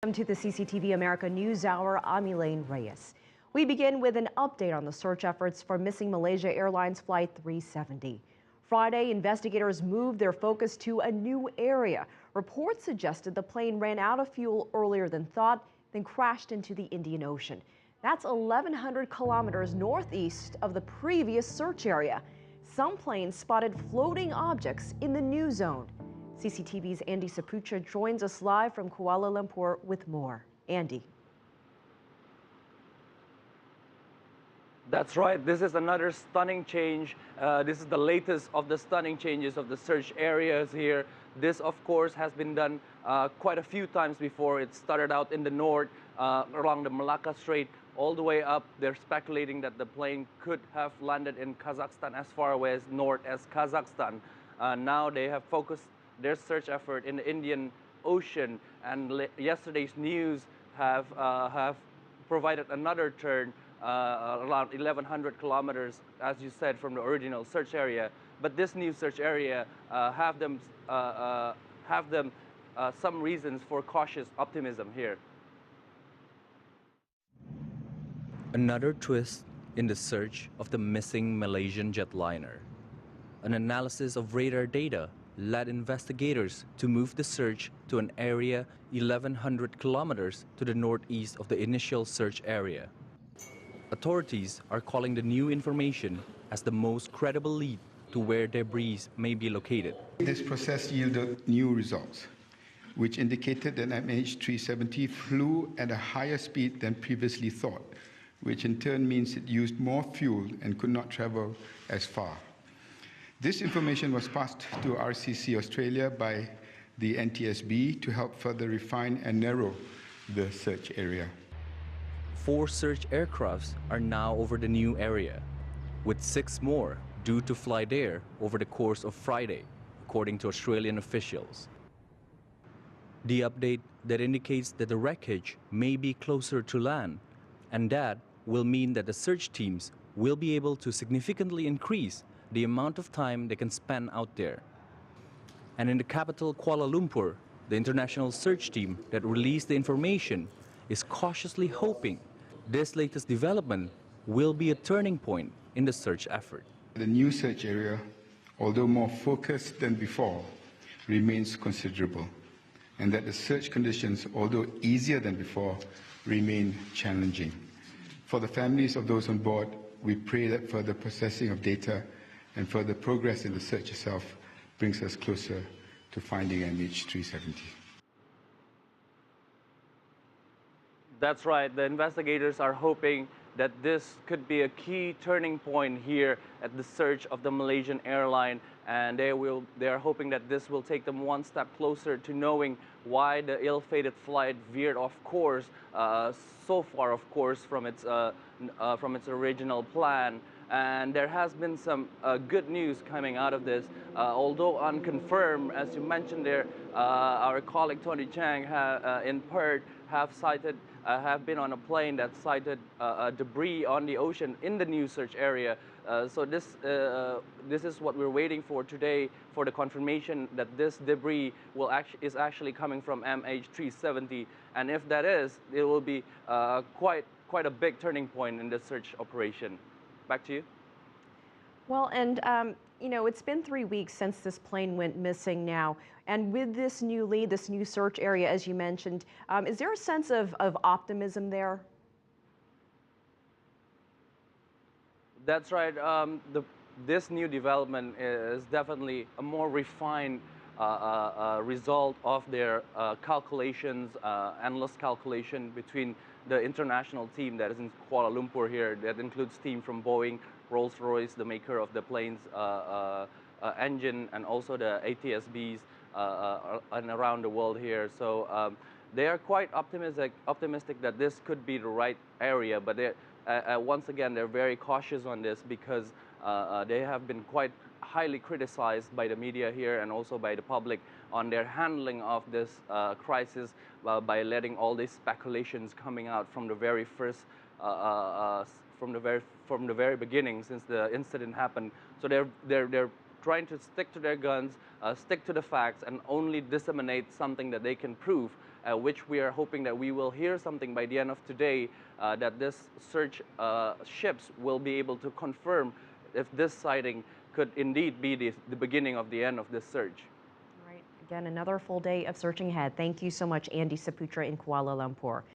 Welcome to the CCTV America News Hour. I'm Elaine Reyes. We begin with an update on the search efforts for missing Malaysia Airlines Flight 370. Friday, investigators moved their focus to a new area. Reports suggested the plane ran out of fuel earlier than thought, then crashed into the Indian Ocean. That's 1,100 kilometers northeast of the previous search area. Some planes spotted floating objects in the new zone. CCTV's Andy Saputra joins us live from Kuala Lumpur with more. Andy. That's right. This is another stunning change. This is the latest of the stunning changes of the search areas here. This, of course, has been done quite a few times before. It started out in the north, along the Malacca Strait, all the way up. They're speculating that the plane could have landed in Kazakhstan, as far away as north as Kazakhstan. Now they have focused their search effort in the Indian Ocean, and yesterday's news have provided another turn around 1,100 kilometers, as you said, from the original search area. But this new search area have them some reasons for cautious optimism here. Another twist in the search of the missing Malaysian jetliner. An analysis of radar data led investigators to move the search to an area 1,100 kilometers to the northeast of the initial search area. Authorities are calling the new information as the most credible lead to where debris may be located. This process yielded new results, which indicated that MH370 flew at a higher speed than previously thought, which in turn means it used more fuel and could not travel as far. This information was passed to RCC Australia by the NTSB to help further refine and narrow the search area. 4 search aircrafts are now over the new area, with 6 more due to fly there over the course of Friday, according to Australian officials. The update that indicates that the wreckage may be closer to land, and that will mean that the search teams will be able to significantly increase the amount of time they can spend out there. And in the capital, Kuala Lumpur, the international search team that released the information is cautiously hoping this latest development will be a turning point in the search effort. The new search area, although more focused than before, remains considerable, and that the search conditions, although easier than before, remain challenging. For the families of those on board, we pray that further processing of data and further progress in the search itself brings us closer to finding MH370. That's right. The investigators are hoping that this could be a key turning point here at the search of the Malaysian airline, and they are hoping that this will take them one step closer to knowing why the ill-fated flight veered off course so far, of course, from its original plan. And there has been some good news coming out of this, although unconfirmed. As you mentioned there, our colleague Tony Chang in Perth have been on a plane that sighted debris on the ocean in the new search area. So this is what we're waiting for today, for the confirmation that this debris is actually coming from MH370. And if that is, it will be quite a big turning point in the search operation. Back to you. Well, and you know, it's been 3 weeks since this plane went missing now. And with this new lead, this new search area, as you mentioned, is there a sense of optimism there? That's right. This new development is definitely a more refined result of their calculations, endless calculation between the international team that is in Kuala Lumpur here. That includes team from Boeing, Rolls-Royce, the maker of the plane's engine, and also the ATSBs and around the world here. So they are quite optimistic that this could be the right area, but once again, they're very cautious on this because they have been quite highly criticized by the media here and also by the public on their handling of this crisis by letting all these speculations coming out from the very first, from the very beginning since the incident happened. So they're trying to stick to their guns, stick to the facts, and only disseminate something that they can prove. which we are hoping that we will hear something by the end of today, that this search ships will be able to confirm if this sighting could indeed be the beginning of the end of this search. All right. Again, another full day of searching ahead. Thank you so much, Andy Saputra in Kuala Lumpur.